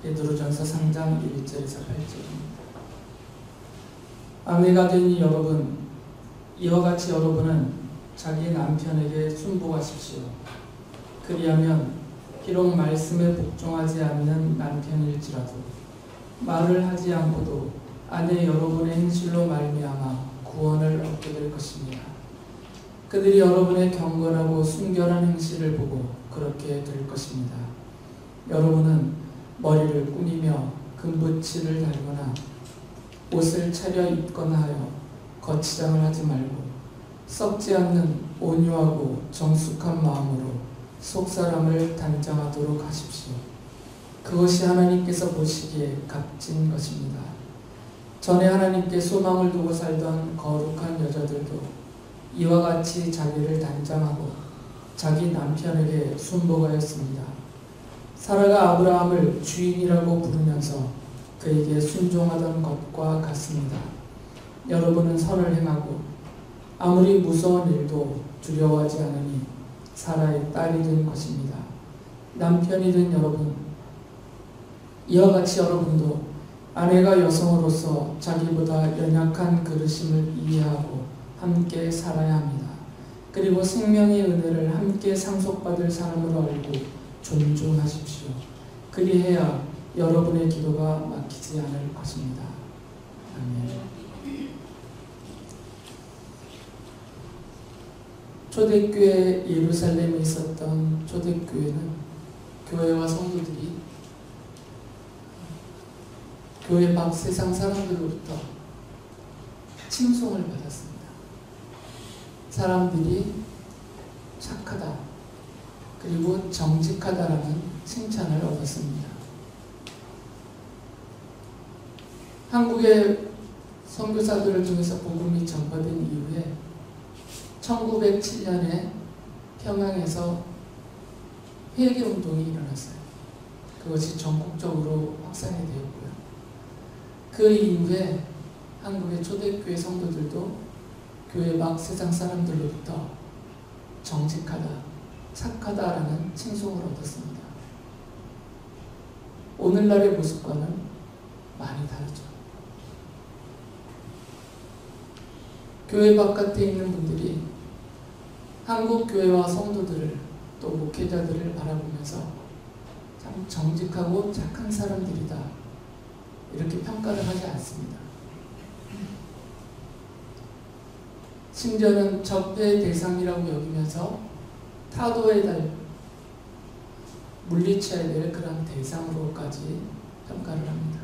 베드로전서 3장 1절에서 8절입니다. 아내가 된 여러분, 이와 같이 여러분은 자기 남편에게 순복하십시오. 그리하면 비록 말씀에 복종하지 않는 남편일지라도 말을 하지 않고도 아내 여러분의 행실로 말미암아 구원을 얻게 될 것입니다. 그들이 여러분의 경건하고 순결한 행실을 보고 그렇게 될 것입니다. 여러분은 머리를 꾸미며 금붙이를 달거나 옷을 차려 입거나 하여 거치장을 하지 말고 썩지 않는 온유하고 정숙한 마음으로 속사람을 단장하도록 하십시오. 그것이 하나님께서 보시기에 값진 것입니다. 전에 하나님께 소망을 두고 살던 거룩한 여자들도 이와 같이 자기를 단장하고 자기 남편에게 순복하였습니다. 사라가 아브라함을 주인이라고 부르면서 그에게 순종하던 것과 같습니다. 여러분은 선을 행하고 아무리 무서운 일도 두려워하지 않으니 사라의 딸이 된 것입니다. 남편이 된 여러분, 이와 같이 여러분도 아내가 여성으로서 자기보다 연약한 그릇임을 이해하고 함께 살아야 합니다. 그리고 생명의 은혜를 함께 상속받을 사람으로 알고 존중하십시오. 그리해야 여러분의 기도가 막히지 않을 것입니다. 아멘. 초대교회 예루살렘에 있었던 초대교회는 교회와 성도들이 교회 밖 세상 사람들로부터 칭송을 받았습니다. 사람들이 착하다, 그리고 정직하다라는 칭찬을 얻었습니다. 한국의 선교사들을 통해서 복음이 전파된 이후에 1907년에 평양에서 회개운동이 일어났어요. 그것이 전국적으로 확산이 되었고요. 그 이후에 한국의 초대교회 성도들도 교회 밖 세상 사람들로부터 정직하다, 착하다라는 칭송을 얻었습니다. 오늘날의 모습과는 많이 다르죠. 교회 바깥에 있는 분들이 한국 교회와 성도들을 또 목회자들을 바라보면서 참 정직하고 착한 사람들이다, 이렇게 평가를 하지 않습니다. 심지어는 적폐의 대상이라고 여기면서 타도에 물리쳐야 될 그런 대상으로까지 평가를 합니다.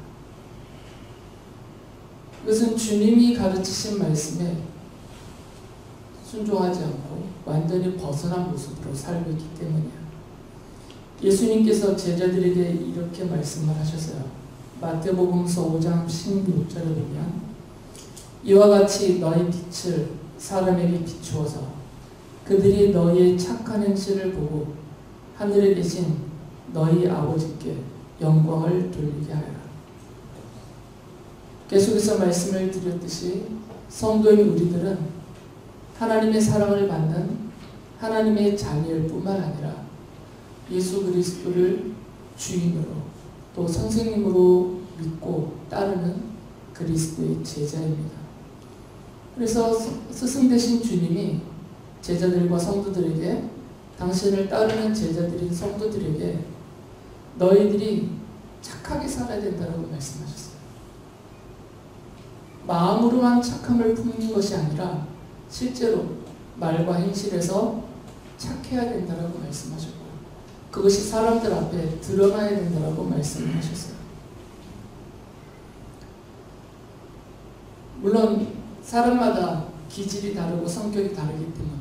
이것은 주님이 가르치신 말씀에 순종하지 않고 완전히 벗어난 모습으로 살고 있기 때문이에요. 예수님께서 제자들에게 이렇게 말씀을 하셨어요. 마태복음서 5장 16절에 보면 이와 같이 너희 빛을 사람에게 비추어서 그들이 너희의 착한 행실을 보고 하늘에 계신 너희 아버지께 영광을 돌리게 하여라. 계속해서 말씀을 드렸듯이 성도인 우리들은 하나님의 사랑을 받는 하나님의 자녀일 뿐만 아니라 예수 그리스도를 주인으로 또 선생님으로 믿고 따르는 그리스도의 제자입니다. 그래서 스승 되신 주님이 제자들과 성도들에게, 당신을 따르는 제자들인 성도들에게 너희들이 착하게 살아야 된다고 말씀하셨어요. 마음으로만 착함을 품는 것이 아니라 실제로 말과 행실에서 착해야 된다고 말씀하셨고, 그것이 사람들 앞에 드러나야 된다고 말씀을 하셨어요. 물론 사람마다 기질이 다르고 성격이 다르기 때문에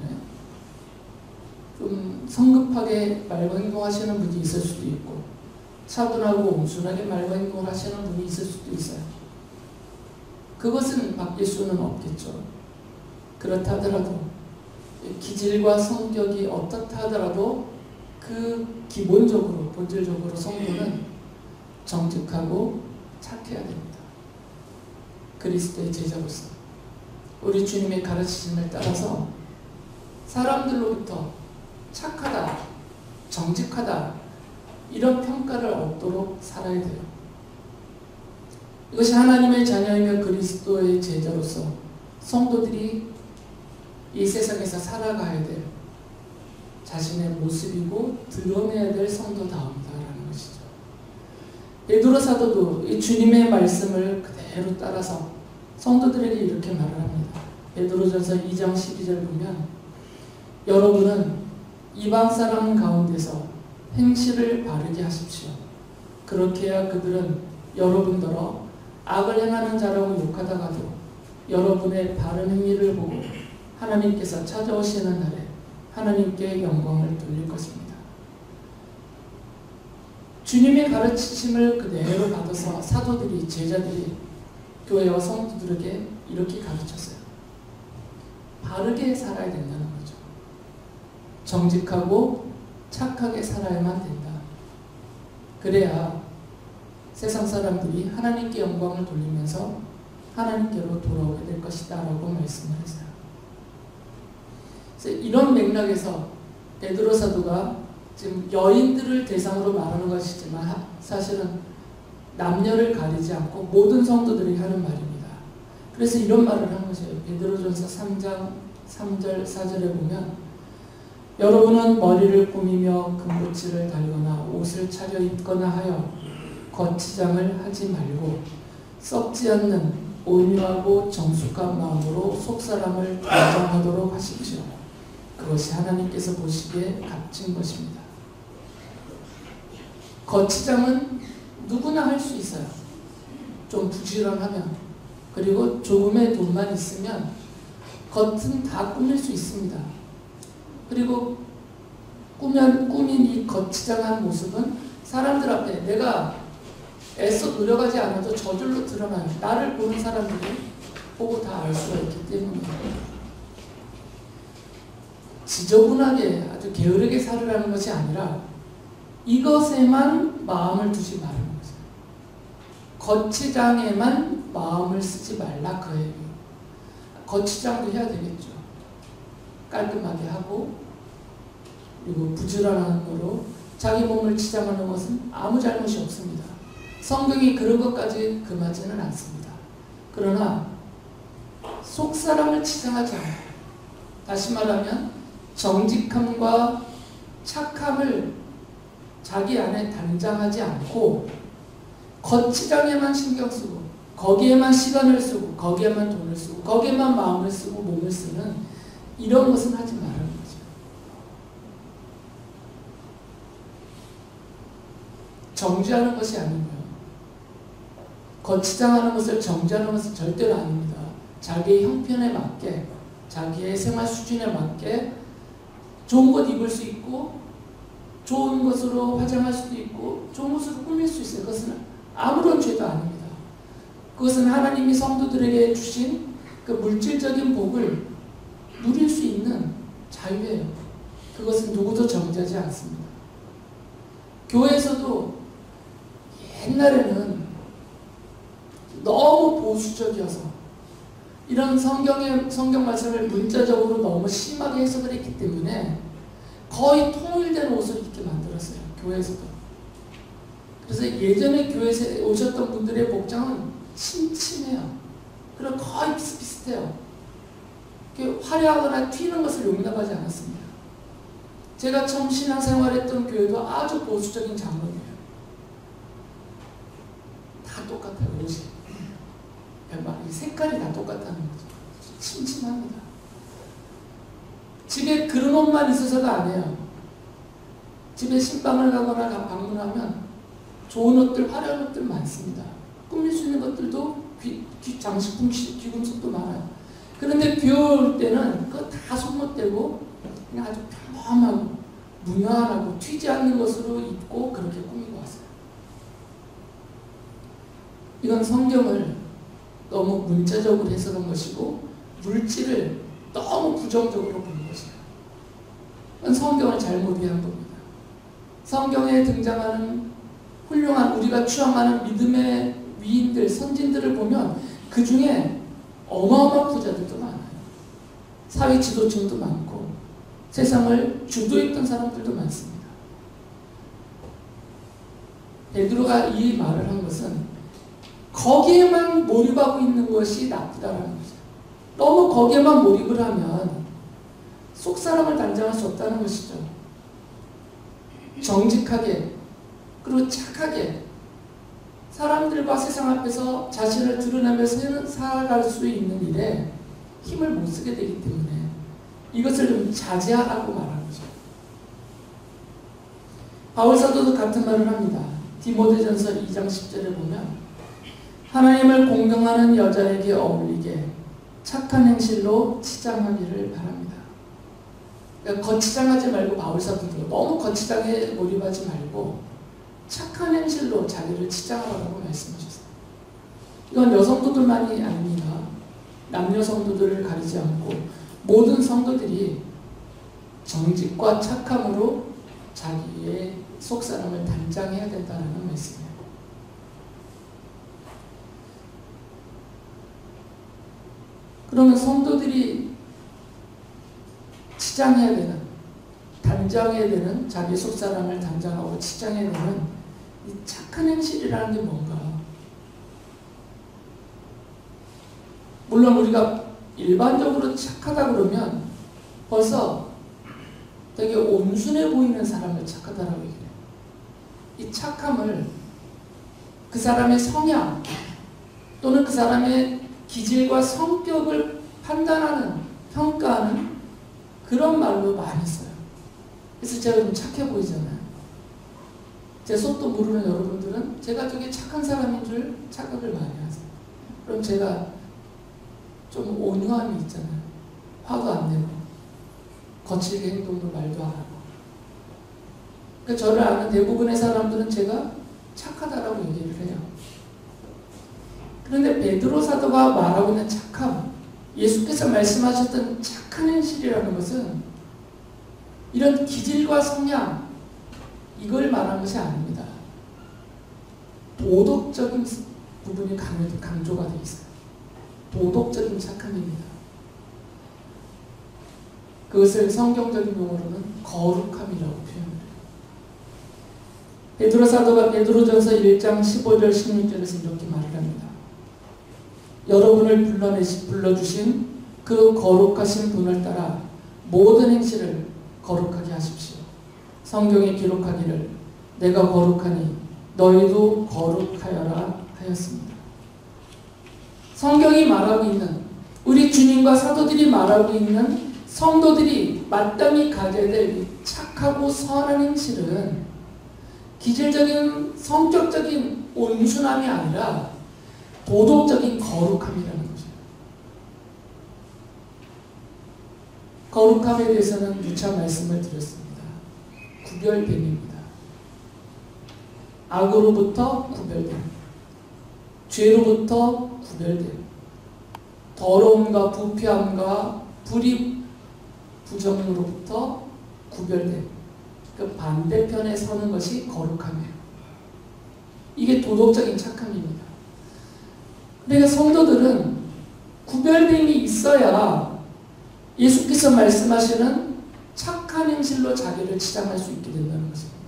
좀 성급하게 말과 행동하시는 분이 있을 수도 있고 차분하고 온순하게 말과 행동을 하시는 분이 있을 수도 있어요. 그것은 바뀔 수는 없겠죠. 그렇다 하더라도 기질과 성격이 어떻다 하더라도 그 기본적으로 본질적으로 성도는 정직하고 착해야 됩니다. 그리스도의 제자로서 우리 주님의 가르치심을 따라서 사람들로부터 착하다, 정직하다 이런 평가를 얻도록 살아야 돼요. 이것이 하나님의 자녀이며 그리스도의 제자로서 성도들이 이 세상에서 살아가야 될 자신의 모습이고 드러내야 될 성도다움이다라는 것이죠. 베드로 사도도 이 주님의 말씀을 그대로 따라서 성도들에게 이렇게 말을 합니다. 베드로전서 2장 12절 보면 여러분은 이방 사람 가운데서 행실을 바르게 하십시오. 그렇게 해야 그들은 여러분더러 악을 행하는 자라고 욕하다가도 여러분의 바른 행위를 보고 하나님께서 찾아오시는 날에 하나님께 영광을 돌릴 것입니다. 주님의 가르치심을 그대로 받아서 사도들이, 제자들이 교회와 성도들에게 이렇게 가르쳤어요. 바르게 살아야 된다는 거죠. 정직하고 착하게 살아야만 된다. 그래야 세상 사람들이 하나님께 영광을 돌리면서 하나님께로 돌아오게 될 것이다 라고 말씀을 했어요. 그래서 이런 맥락에서 베드로 사도가 지금 여인들을 대상으로 말하는 것이지만 사실은 남녀를 가리지 않고 모든 성도들이 하는 말입니다. 그래서 이런 말을 한 것이에요. 베드로전서 3장 3절 4절에 보면 여러분은 머리를 꾸미며 금붙이를 달거나 옷을 차려입거나 하여 거치장을 하지 말고 썩지 않는 온유하고 정숙한 마음으로 속사람을 단정하도록 하십시오. 그것이 하나님께서 보시기에 값진 것입니다. 거치장은 누구나 할 수 있어요. 좀 부지런하면, 그리고 조금의 돈만 있으면 겉은 다 꾸밀 수 있습니다. 그리고 꾸민 이 거치장한 모습은 사람들 앞에 내가 애써 노력하지 않아도 저절로 드러나요. 나를 보는 사람들이 보고 다 알 수가 있기 때문이에요. 지저분하게 아주 게으르게 살으라는 것이 아니라 이것에만 마음을 두지 말라는 거죠. 거치장에만 마음을 쓰지 말라 그 얘기예요. 거치장도 해야 되겠죠. 깔끔하게 하고 그리고 부지런함으로 자기 몸을 치장하는 것은 아무 잘못이 없습니다. 성경이 그런 것까지 금하지는 않습니다. 그러나 속사람을 치장하지 않아요. 다시 말하면 정직함과 착함을 자기 안에 단장하지 않고 거치장에만 신경 쓰고 거기에만 시간을 쓰고 거기에만 돈을 쓰고 거기에만 마음을 쓰고 몸을 쓰는 이런 것은 하지 말라는 거죠. 정죄하는 것이 아니고요. 거치장하는 것을 정죄하는 것은 절대로 아닙니다. 자기의 형편에 맞게 자기의 생활 수준에 맞게 좋은 것 입을 수 있고 좋은 것으로 화장할 수도 있고 좋은 것으로 꾸밀 수 있어요. 그것은 아무런 죄도 아닙니다. 그것은 하나님이 성도들에게 주신 그 물질적인 복을 누릴 수 있는 자유예요. 그것은 누구도 정죄하지 않습니다. 교회에서도 옛날에는 너무 보수적이어서 이런 성경 말씀을 문자적으로 너무 심하게 해석을 했기 때문에 거의 통일된 옷을 입게 만들었어요. 교회에서도. 그래서 예전에 교회에 오셨던 분들의 복장은 침침해요. 그리고 거의 비슷비슷해요. 화려하거나 튀는 것을 용납하지 않았습니다. 제가 처음 신앙생활했던 교회도 아주 보수적인 장로예요. 다 똑같아요. 옷이. 색깔이 다 똑같다는 거죠. 침침합니다. 집에 그런 옷만 있어서가 아니에요. 집에 신방을 가거나 방문하면 좋은 옷들, 화려한 옷들 많습니다. 꾸밀 수 있는 것들도 장식품, 귀금속도 많아요. 그런데 비 올 때는 그거 다 손못대고 그냥 아주 평범하고 무난하고 튀지 않는 것으로 입고 그렇게 꾸미고 왔어요. 이건 성경을 너무 문자적으로 해석한 것이고 물질을 너무 부정적으로 보는 것이에요. 그건 성경을 잘못 이해한 겁니다. 성경에 등장하는 훌륭한 우리가 추앙하는 믿음의 위인들, 선진들을 보면 그 중에 어마어마한 부자들도 많아요. 사회 지도층도 많고 세상을 주도했던 사람들도 많습니다. 베드로가 이 말을 한 것은 거기에만 몰입하고 있는 것이 나쁘다라는 거죠. 너무 거기에만 몰입을 하면 속사람을 단장할 수 없다는 것이죠. 정직하게 그리고 착하게 사람들과 세상 앞에서 자신을 드러내면서 살아갈 수 있는 일에 힘을 못 쓰게 되기 때문에 이것을 좀 자제하라고 말하는 거죠. 바울사도도 같은 말을 합니다. 디모데전서 2장 10절에 보면 하나님을 공경하는 여자에게 어울리게 착한 행실로 치장하기를 바랍니다. 그러니까 거치장하지 말고 바울사도도 너무 거치장에 몰입하지 말고 착한 행실로 자기를 치장하라고 말씀하셨어요. 이건 여성도들만이 아닙니다. 남녀 성도들을 가리지 않고 모든 성도들이 정직과 착함으로 자기의 속사람을 단장해야 된다는 말씀이에요. 그러면 성도들이 치장해야 되는, 단장해야 되는, 자기 속사람을 단장하고 치장해야 되는 이 착한 행실이라는 게 뭔가? 물론 우리가 일반적으로 착하다 그러면 벌써 되게 온순해 보이는 사람을 착하다라고 얘기해요. 이 착함을 그 사람의 성향 또는 그 사람의 기질과 성격을 판단하는, 평가하는 그런 말로 많이 써요. 그래서 제가 좀 착해 보이잖아요. 제 속도 모르는 여러분들은 제가 되게 착한 사람인 줄 착각을 많이 하세요. 그럼 제가 좀 온유함이 있잖아요. 화도 안 내고 거칠게 행동도 말도 안 하고. 그러니까 저를 아는 대부분의 사람들은 제가 착하다라고 얘기를 해요. 그런데 베드로 사도가 말하고 있는 착함, 예수께서 말씀하셨던 착한 행실이라는 것은 이런 기질과 성향, 이걸 말하는 것이 아닙니다. 도덕적인 부분이 강조가 되어 있어요. 도덕적인 착함입니다. 그것을 성경적인 용어로는 거룩함이라고 표현해요. 베드로 사도가 베드로전서 1장 15절 16절에서 이렇게 말을 합니다. 여러분을 불러주신 그 거룩하신 분을 따라 모든 행실을 거룩하게 하십시오. 성경에 기록하기를 내가 거룩하니 너희도 거룩하여라 하였습니다. 성경이 말하고 있는, 우리 주님과 사도들이 말하고 있는 성도들이 마땅히 가져야 될 착하고 선한 행실은 기질적인 성격적인 온순함이 아니라 도덕적인 거룩함이라는 거죠. 거룩함에 대해서는 누차 말씀을 드렸습니다. 구별됨입니다. 악으로부터 구별됨, 죄로부터 구별됨, 더러움과 부패함과 불의, 부정으로부터 구별됨, 그 반대편에 서는 것이 거룩함이에요. 이게 도덕적인 착함입니다. 그러니까 성도들은 구별됨이 있어야 예수께서 말씀하시는 착한 행실로 자기를 치장할 수 있게 된다는 것입니다.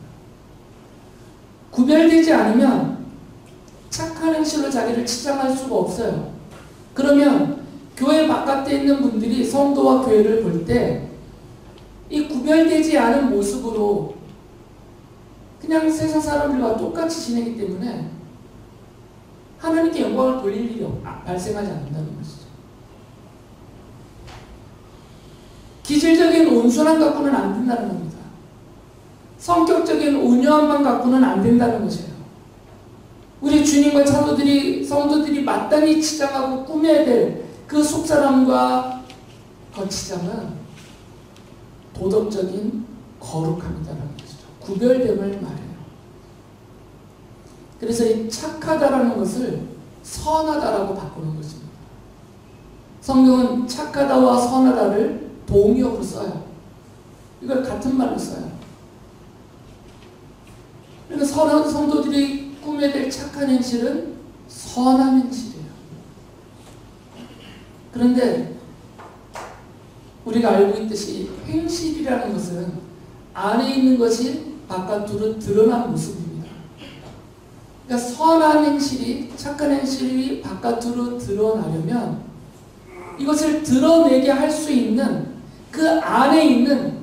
구별되지 않으면 착한 행실로 자기를 치장할 수가 없어요. 그러면 교회 바깥에 있는 분들이 성도와 교회를 볼 때 이 구별되지 않은 모습으로 그냥 세상 사람들과 똑같이 지내기 때문에 하나님께 영광을 돌릴 일이 발생하지 않는다는 것이죠. 기질적인 온순함 갖고는 안 된다는 겁니다. 성격적인 온유함만 갖고는 안 된다는 것이에요. 우리 주님과 성도들이 마땅히 치장하고 꾸며야 될 그 속사람과 거치장은 도덕적인 거룩함이다라는 것이죠. 구별됨을 말해요. 그래서 이 착하다라는 것을 선하다라고 바꾸는 것입니다. 성경은 착하다와 선하다를 동의어로 써요. 이걸 같은 말로 써요. 그러니까 선한 성도들이 꾸며야 될 착한 행실은 선한 행실이에요. 그런데 우리가 알고 있듯이 행실이라는 것은 안에 있는 것이 바깥으로 드러난 모습입니다. 그러니까 선한 행실이, 착한 행실이 바깥으로 드러나려면 이것을 드러내게 할 수 있는 그 안에 있는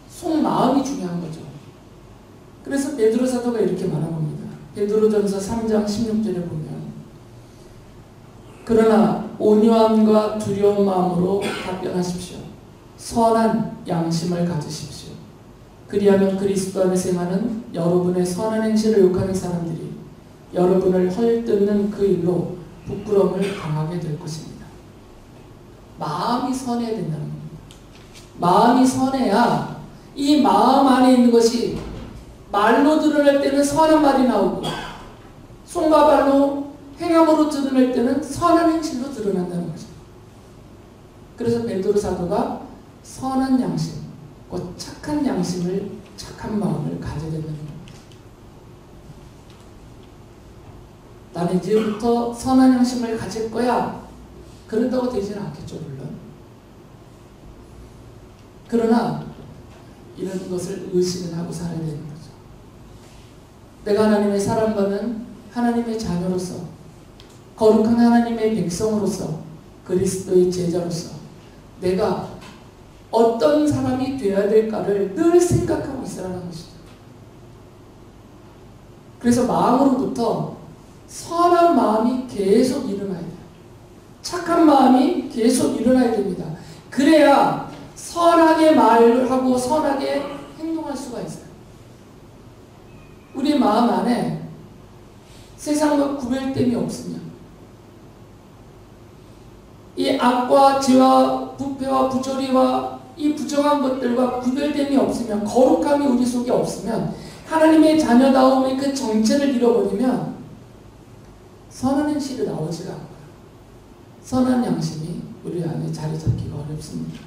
속마음이 중요한 거죠. 그래서 베드로 사도가 이렇게 말한 겁니다. 베드로전서 3장 16절에 보면 그러나 온유함과 두려운 마음으로 답변하십시오. 선한 양심을 가지십시오. 그리하면 그리스도 안에서 행하는 여러분의 선한 행실을 욕하는 사람들이 여러분을 헐뜯는 그 일로 부끄러움을 당하게 될 것입니다. 마음이 선해야 된다는 겁니다. 마음이 선해야 이 마음 안에 있는 것이 말로 드러낼 때는 선한 말이 나오고 손과 발로 행함으로 드러낼 때는 선한 행실로 드러난다는 거죠. 그래서 베드로 사도가 선한 양심, 곧 착한 양심을, 착한 마음을 가져야 된다는 겁니다. 나는 이제부터 선한 양심을 가질 거야. 그런다고 되지는 않겠죠, 물론. 그러나 이런 것을 의식은 하고 살아야 되는 거죠. 내가 하나님의 사랑받는 하나님의 자녀로서, 거룩한 하나님의 백성으로서, 그리스도의 제자로서 내가 어떤 사람이 되어야 될까를 늘 생각하고 있으라는 것이죠. 그래서 마음으로부터 선한 마음이 계속 일어나야 돼요. 착한 마음이 계속 일어나야 됩니다. 그래야 선하게 말을 하고 선하게 행동할 수가 있어요. 우리 마음 안에 세상과 구별됨이 없으면, 이 악과 죄와 부패와 부조리와 이 부정한 것들과 구별됨이 없으면, 거룩함이 우리 속에 없으면, 하나님의 자녀다움의 그 정체를 잃어버리면 선한 행실이 나오지가 않아요. 선한 양심이 우리 안에 자리 잡기가 어렵습니다.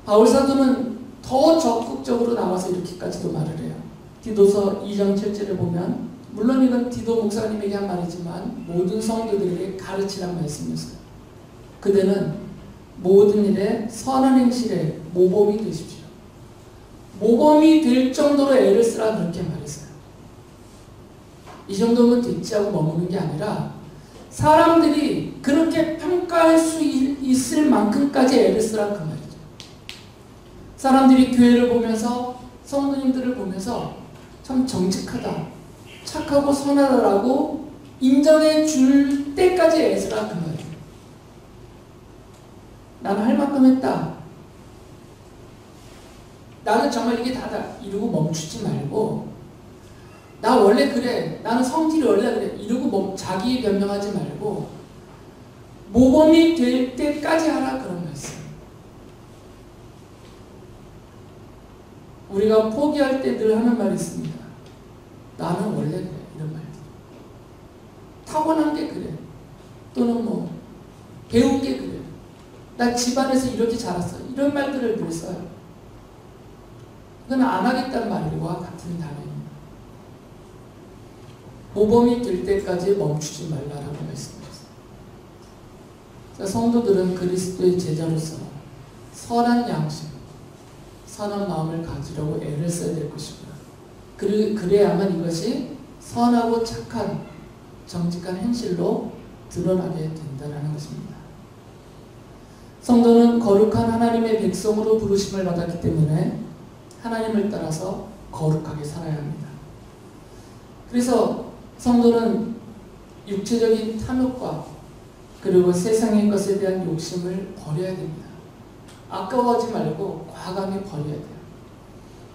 바울 사도는 더 적극적으로 나와서 이렇게까지도 말을 해요. 디도서 2장 7절에 보면, 물론 이건 디도 목사님에게 한 말이지만 모든 성도들에게 가르치란 말씀이었어요. 그대는 모든 일에 선한 행실에 모범이 되십시오. 모범이 될 정도로 애를 쓰라, 그렇게 말했어요. 이 정도면 됐지 하고 머무는 게 아니라 사람들이 그렇게 평가할 수 있을 만큼까지 애를 쓰라, 그 말이죠. 사람들이 교회를 보면서, 성도님들을 보면서 참 정직하다, 착하고 선하다라고 인정해 줄 때까지 애쓰라, 그 말이에요. 나는 할 만큼 했다. 나는 정말 이게 다다 이러고 멈추지 말고, 나 원래 그래, 나는 성질이 원래 그래 이러고 자기 변명하지 말고 모범이 될 때까지 하라, 그런 말씀. 우리가 포기할 때 늘 하는 말이 있습니다. 나는 원래 그래, 이런 말. 타고난 게 그래, 또는 뭐 배운 게 그래, 나 집안에서 이렇게 자랐어, 이런 말들을 늘 써요. 그건 안 하겠다는 말과 같은 단어입니다. 모범이 될 때까지 멈추지 말라라고 말씀하셨어요. 성도들은 그리스도의 제자로서 선한 양심, 선한 마음을 가지려고 애를 써야 될 것이고요. 그래야만 이것이 선하고 착한 정직한 행실로 드러나게 된다는 것입니다. 성도는 거룩한 하나님의 백성으로 부르심을 받았기 때문에 하나님을 따라서 거룩하게 살아야 합니다. 그래서 성도는 육체적인 탐욕과 그리고 세상의 것에 대한 욕심을 버려야 됩니다. 아까워하지 말고 과감히 버려야 돼요.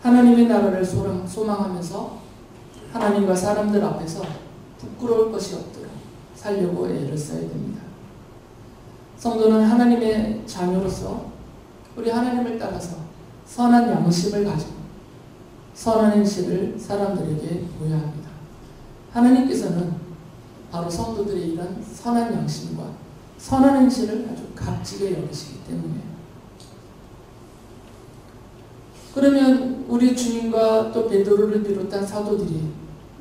하나님의 나라를 소망하면서 하나님과 사람들 앞에서 부끄러울 것이 없도록 살려고 애를 써야 됩니다. 성도는 하나님의 자녀로서 우리 하나님을 따라서 선한 양심을 가지고 선한 행실을 사람들에게 보여야 합니다. 하나님께서는 바로 성도들의 이런 선한 양심과 선한 행실을 아주 값지게 여기시기 때문이에요. 그러면 우리 주님과 또 베드로를 비롯한 사도들이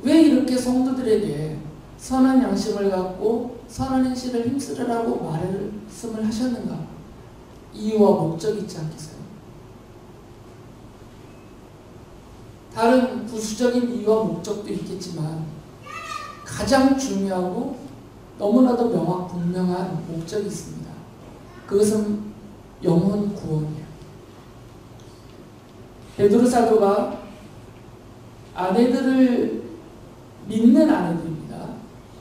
왜 이렇게 성도들에게 선한 양심을 갖고 선한 행실을 힘쓰라고 말씀을 하셨는가? 이유와 목적이 있지 않겠어요? 다른 부수적인 이유와 목적도 있겠지만 가장 중요하고 너무나도 분명한 목적이 있습니다. 그것은 영혼 구원이에요. 베드로 사도가 아내들을 믿는 아내들입니다.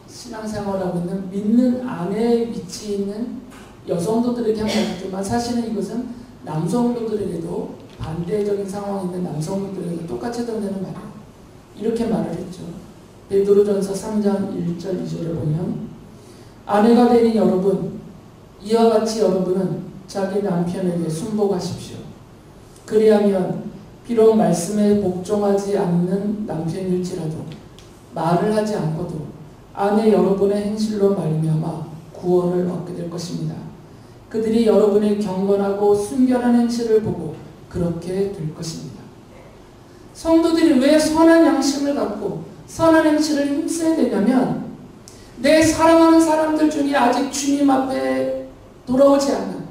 신앙생활하고 있는 믿는 아내에 위치해 있는 여성도들에게 한 말이지만 사실은 이것은 남성도들에게도 반대적인 상황에 있는 남성도들에게 똑같이 해당되는 말이에요. 이렇게 말을 했죠. 베드로전서 3장 1절 2절을 보면 아내가 되는 여러분 이와 같이 여러분은 자기 남편에게 순복하십시오. 그리하면 비록 말씀에 복종하지 않는 남편일지라도 말을 하지 않고도 아내 여러분의 행실로 말미암아 구원을 얻게 될 것입니다. 그들이 여러분의 경건하고 순결한 행실을 보고 그렇게 될 것입니다. 성도들이 왜 선한 양심을 갖고 선한 행실을 힘써야 되냐면 내 사랑하는 사람들 중에 아직 주님 앞에 돌아오지 않는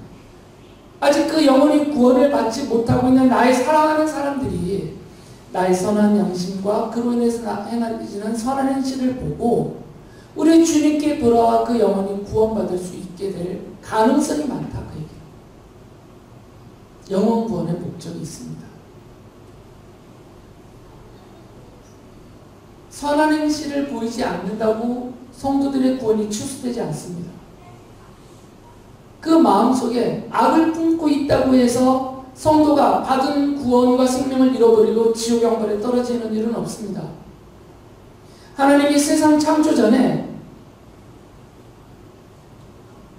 아직 그 영혼이 구원을 받지 못하고 있는 나의 사랑하는 사람들이 나의 선한 양심과 그로 인해서 행하지는 선한 행실을 보고 우리 주님께 돌아와 그 영혼이 구원받을 수 있게 될 가능성이 많다. 그 얘기예요. 영혼 구원의 목적이 있습니다. 선한 행실을 보이지 않는다고 성도들의 구원이 취소되지 않습니다. 그 마음속에 악을 품고 있다고 해서 성도가 받은 구원과 생명을 잃어버리고 지옥 영벌에 떨어지는 일은 없습니다. 하나님이 세상 창조 전에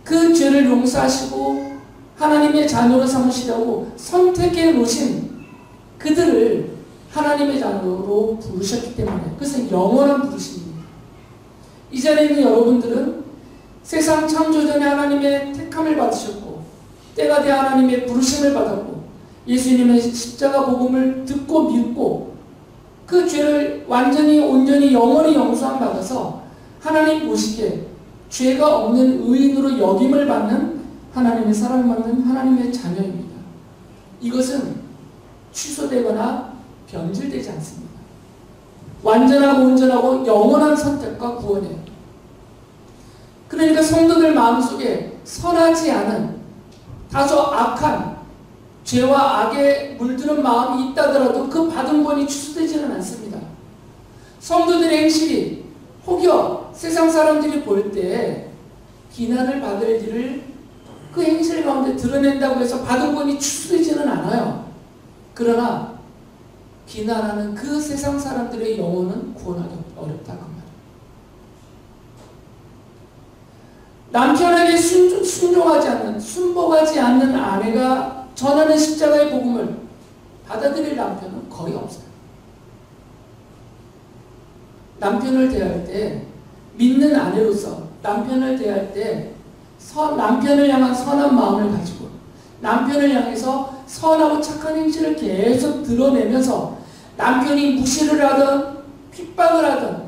그 죄를 용서하시고 하나님의 자녀로 삼으시려고 선택해 놓으신 그들을 하나님의 자녀로 부르셨기 때문에 그것은 영원한 부르심입니다. 이 자리에 있는 여러분들은 세상 창조 전에 하나님의 택함을 받으셨고 때가 되어 하나님의 부르심을 받았고 예수님의 십자가 복음을 듣고 믿고 그 죄를 완전히 온전히 영원히 용서함 받아서 하나님 보시기에 죄가 없는 의인으로 여김을 받는 하나님의 사랑받는 하나님의 자녀입니다. 이것은 취소되거나 변질되지 않습니다. 완전하고 온전하고 영원한 선택과 구원이에요. 그러니까 성도들 마음속에 선하지 않은 다소 악한 죄와 악에 물드는 마음이 있다더라도 그 받은 구원이 취소되지는 않습니다. 성도들의 행실이 혹여 세상 사람들이 볼 때 비난을 받을 일을 그 행실 가운데 드러낸다고 해서 받은 구원이 취소되지는 않아요. 그러나 비난하는 그 세상 사람들의 영혼은 구원하기 어렵다 그 말이에요. 남편에게 순종하지 않는 순복하지 않는 아내가 전하는 십자가의 복음을 받아들일 남편은 거의 없어요. 남편을 대할 때 믿는 아내로서 남편을 대할 때 남편을 향한 선한 마음을 가지고 남편을 향해서 선하고 착한 행실을 계속 드러내면서 남편이 무시를 하든 핍박을 하든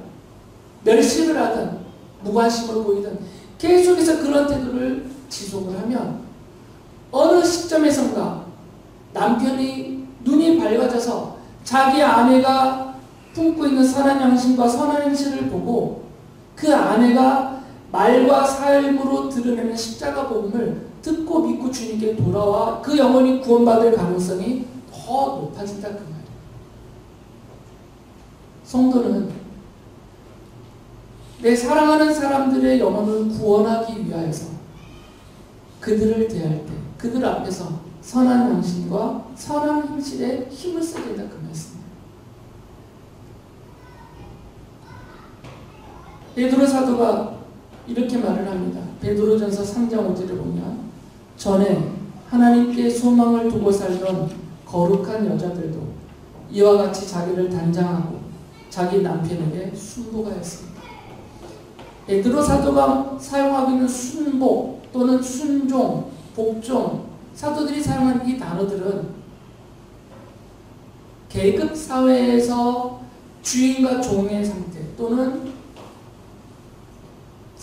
멸시를 하든 무관심을 보이든 계속해서 그런 태도를 지속을 하면 어느 시점에선가 남편이 눈이 밝아져서 자기 아내가 품고 있는 선한 양심과 선한 행실을 보고 그 아내가 말과 삶으로 드러내는 십자가 복음을 듣고 믿고 주님께 돌아와 그 영혼이 구원받을 가능성이 더 높아진다 그 말이에요. 성도는 내 사랑하는 사람들의 영혼을 구원하기 위하여서 그들을 대할 때 그들 앞에서 선한 양심과 선한 행실에 힘을 써야 된다 그 말씀입니다. 베드로 사도가 이렇게 말을 합니다. 베드로전서 3장 5절을 보면 전에 하나님께 소망을 두고 살던 거룩한 여자들도 이와 같이 자기를 단장하고 자기 남편에게 순복하였습니다. 베드로 사도가 사용하고 있는 순복 또는 순종, 복종 사도들이 사용하는 이 단어들은 계급 사회에서 주인과 종의 상태 또는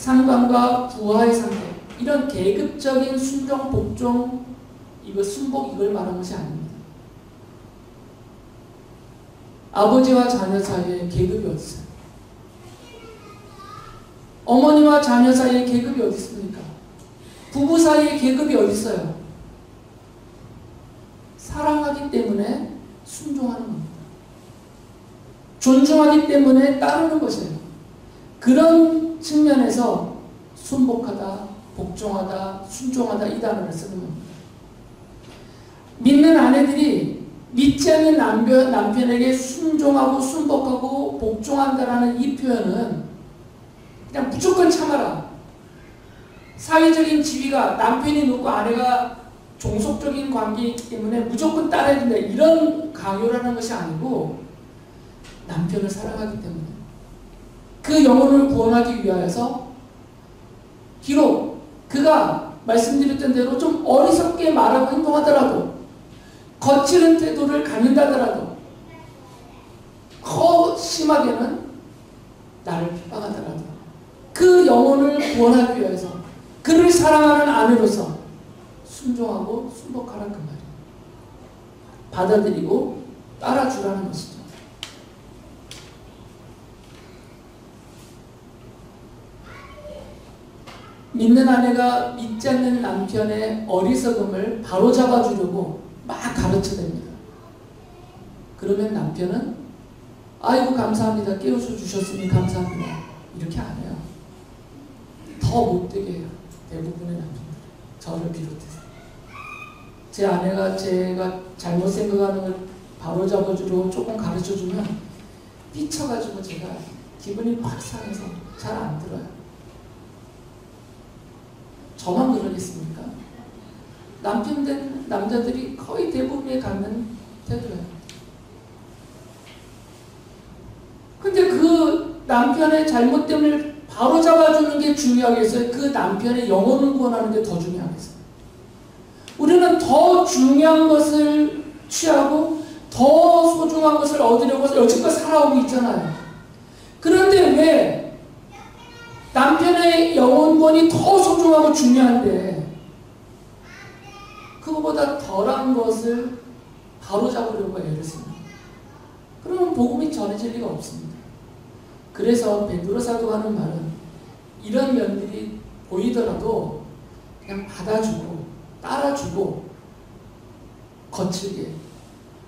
상관과 부하의 상태 이런 계급적인 순종, 복종, 이거 순복 이걸 말하는 것이 아닙니다. 아버지와 자녀 사이에 계급이 어디 있어요? 어머니와 자녀 사이에 계급이 어디 있습니까? 부부 사이에 계급이 어디 있어요? 사랑하기 때문에 순종하는 겁니다. 존중하기 때문에 따르는 것이에요. 그런 측면에서 순복하다, 복종하다, 순종하다 이 단어를 쓰는 겁니다. 믿는 아내들이 믿지 않는 남편에게 순종하고 순복하고 복종한다라는 이 표현은 그냥 무조건 참아라. 사회적인 지위가 남편이 높고 아내가 종속적인 관계이기 때문에 무조건 따라야 된다. 이런 강요라는 것이 아니고 남편을 사랑하기 때문에 그 영혼을 구원하기 위하여서 비록 그가 말씀드렸던 대로 좀 어리석게 말하고 행동하더라도 거칠은 태도를 갖는다더라도 더 심하게는 나를 핍박하더라도 그 영혼을 구원하기 위해서 그를 사랑하는 아내로서 순종하고 순복하라 그 말이에요. 받아들이고 따라주라는 것이죠. 믿는 아내가 믿지 않는 남편의 어리석음을 바로잡아주려고 막 가르쳐댑니다. 그러면 남편은 아이고 감사합니다. 깨우쳐 주셨으니 감사합니다. 이렇게 안 해요. 더 못되게 해요. 대부분의 남편들. 저를 비롯해서. 제 아내가 제가 잘못 생각하는 걸 바로잡아주려고 조금 가르쳐주면 삐쳐가지고 제가 기분이 팍 상해서 잘 안 들어요. 저만 그러겠습니까? 남자들이 거의 대부분이 갖는 태도예요. 근데 그 남편의 잘못됨을 바로 잡아주는 게 중요하겠어요? 그 남편의 영혼을 구원하는 게 더 중요하겠어요? 우리는 더 중요한 것을 취하고 더 소중한 것을 얻으려고 여지껏 살아오고 있잖아요. 그런데 왜 남편의 영혼 구원이 더 소중하고 중요한데 그거보다 덜한 것을 바로잡으려고 애를 씁니다. 그러면 복음이 전해질 리가 없습니다. 그래서 베드로 사도가 하는 말은 이런 면들이 보이더라도 그냥 받아주고 따라주고 거칠게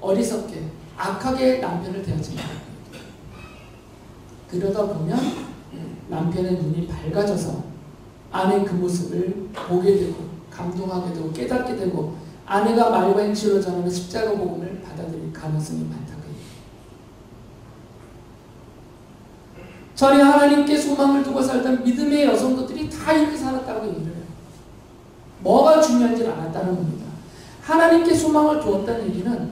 어리석게 악하게 남편을 대하지 말아요. 그러다 보면 남편의 눈이 밝아져서 아내의 그 모습을 보게 되고 감동하게 되고 깨닫게 되고 아내가 말과 행실로 전하는 십자가 복음을 받아들일 가능성이 많다고 해요. 전에 하나님께 소망을 두고 살던 믿음의 여성들이 다 이렇게 살았다고 얘기를 해요. 뭐가 중요한지를 알았다는 겁니다. 하나님께 소망을 두었다는 얘기는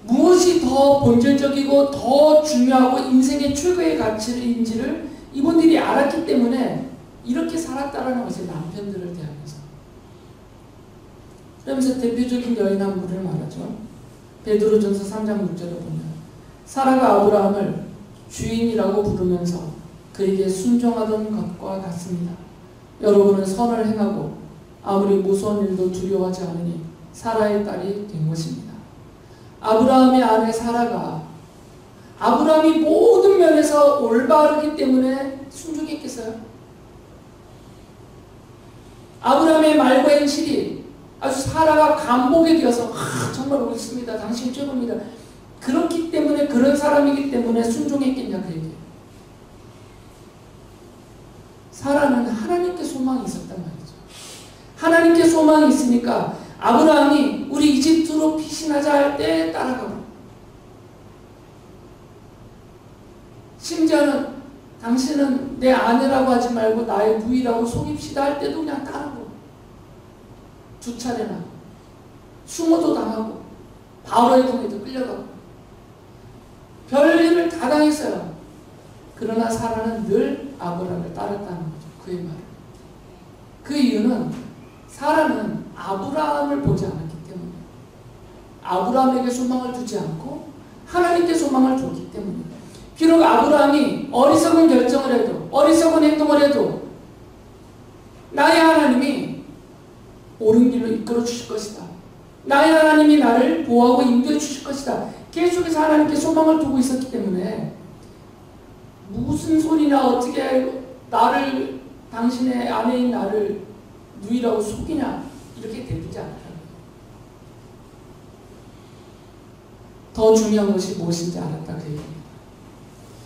무엇이 더 본질적이고 더 중요하고 인생의 최고의 가치인지를 이분들이 알았기 때문에 이렇게 살았다라는 것이 남편들을 대하면서. 그러면서 대표적인 여인 한 분을 말하죠. 베드로전서 3장 6절에 보면 사라가 아브라함을 주인이라고 부르면서 그에게 순종하던 것과 같습니다. 여러분은 선을 행하고 아무리 무서운 일도 두려워하지 않으니 사라의 딸이 된 것입니다. 아브라함의 아내 사라가 아브라함이 모든 면에서 올바르기 때문에 순종했겠어요? 아브라함의 말과 행실이 아주 사라가 감복에 되어서 정말 옳습니다. 당신 최고입니다. 그렇기 때문에 그런 사람이기 때문에 순종했겠냐 그 얘기예요. 사라는 하나님께 소망이 있었단 말이죠. 하나님께 소망이 있으니까 아브라함이 우리 이집트로 피신하자 할 때 따라가고 심지어는 당신은 내 아내라고 하지 말고 나의 부인이라고 속입시다 할 때도 그냥 따르고 두 차례나 수모도 당하고 바로의 궁에도 끌려가고 별일을 다 당했어요. 그러나 사라는 늘 아브라함을 따랐다는 거죠. 그의 말을. 그 이유는 사라는 아브라함을 보지 않았기 때문에 아브라함에게 소망을 두지 않고 하나님께 소망을 줬기 때문에 비록 아브라함이 어리석은 결정을 해도 어리석은 행동을 해도 나의 하나님이 옳은 길로 이끌어 주실 것이다. 나의 하나님이 나를 보호하고 인도해 주실 것이다. 계속해서 하나님께 소망을 두고 있었기 때문에 무슨 소리나 어떻게 나를 당신의 아내인 나를 누이라고 속이냐 이렇게 대들지 않아요. 더 중요한 것이 무엇인지 알았다 그 얘기입니다.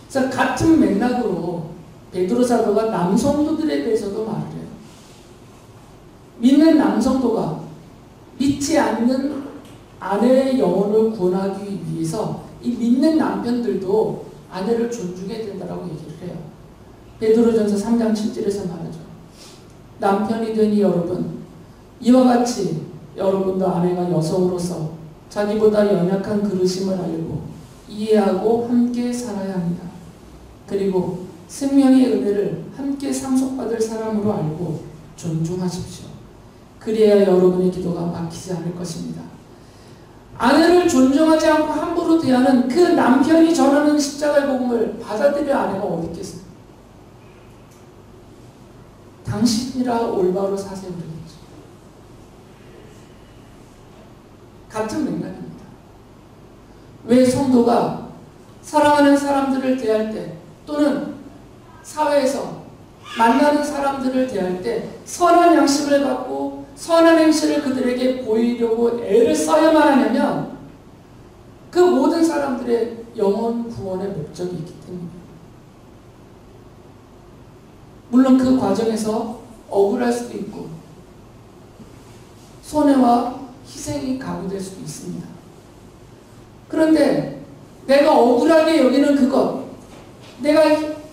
그래서 같은 맥락으로 베드로 사도가 남성도들에 대해서도 말을 해요. 믿는 남성도가 믿지 않는 아내의 영혼을 구원하기 위해서 이 믿는 남편들도 아내를 존중해야 된다고 얘기를 해요. 베드로전서 3장 7절에서 말하죠. 남편이 되니 여러분 이와 같이 여러분도 아내가 여성으로서 자기보다 연약한 그릇임을 알고 이해하고 함께 살아야 합니다. 그리고 생명의 은혜를 함께 상속받을 사람으로 알고 존중하십시오. 그래야 여러분의 기도가 막히지 않을 것입니다. 아내를 존중하지 않고 함부로 대하는 그 남편이 전하는 십자가의 복음을 받아들일 아내가 어디 있겠어요? 당신이라 올바로 사세요 그러겠죠. 같은 맥락입니다. 왜 성도가 사랑하는 사람들을 대할 때 또는 사회에서 만나는 사람들을 대할 때 선한 양심을 갖고 선한 행실을 그들에게 보이려고 애를 써야만 하냐면 그 모든 사람들의 영혼 구원의 목적이 있기 때문이에요. 물론 그 과정에서 억울할 수도 있고 손해와 희생이 가구될 수도 있습니다. 그런데 내가 억울하게 여기는 그것, 내가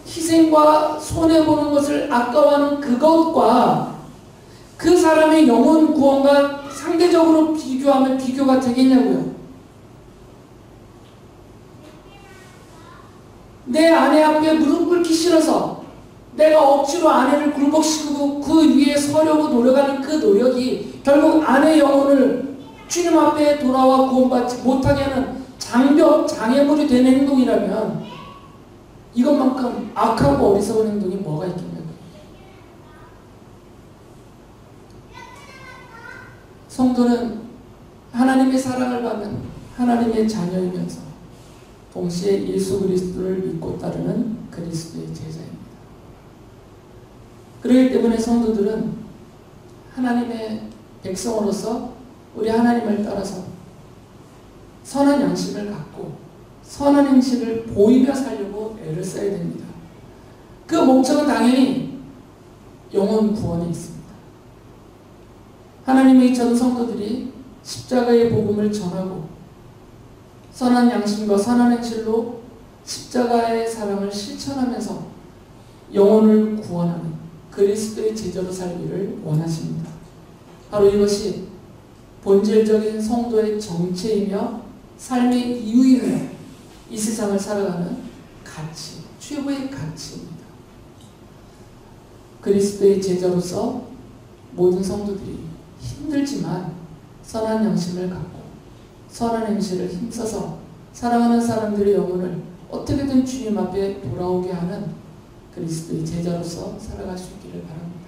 희생과 손해보는 것을 아까워하는 그것과 그 사람의 영혼 구원과 상대적으로 비교하면 비교가 되겠냐고요. 내 아내 앞에 무릎 꿇기 싫어서 내가 억지로 아내를 굴복시키고 그 위에 서려고 노력하는 그 노력이 결국 아내의 영혼을 주님 앞에 돌아와 구원받지 못하게 하는 장벽, 장애물이 되는 행동이라면 이것만큼 악하고 어리석은 행동이 뭐가 있겠냐고요. 성도는 하나님의 사랑을 받는 하나님의 자녀이면서 동시에 예수 그리스도를 믿고 따르는 그리스도의 제자입니다. 그렇기 때문에 성도들은 하나님의 백성으로서 우리 하나님을 따라서 선한 양심을 갖고 선한 행실을 보이며 살려고 애를 써야 됩니다. 그 목적은 당연히 영혼 구원에 있습니다. 하나님의 전 성도들이 십자가의 복음을 전하고 선한 양심과 선한 행실로 십자가의 사랑을 실천하면서 영혼을 구원하는 그리스도의 제자로 살기를 원하십니다. 바로 이것이 본질적인 성도의 정체이며 삶의 이유이며 이 세상을 살아가는 가치, 최고의 가치입니다. 그리스도의 제자로서 모든 성도들이 힘들지만 선한 양심을 갖고 선한 행실을 힘써서 사랑하는 사람들의 영혼을 어떻게든 주님 앞에 돌아오게 하는 그리스도의 제자로서 살아갈 수 있기를 바랍니다.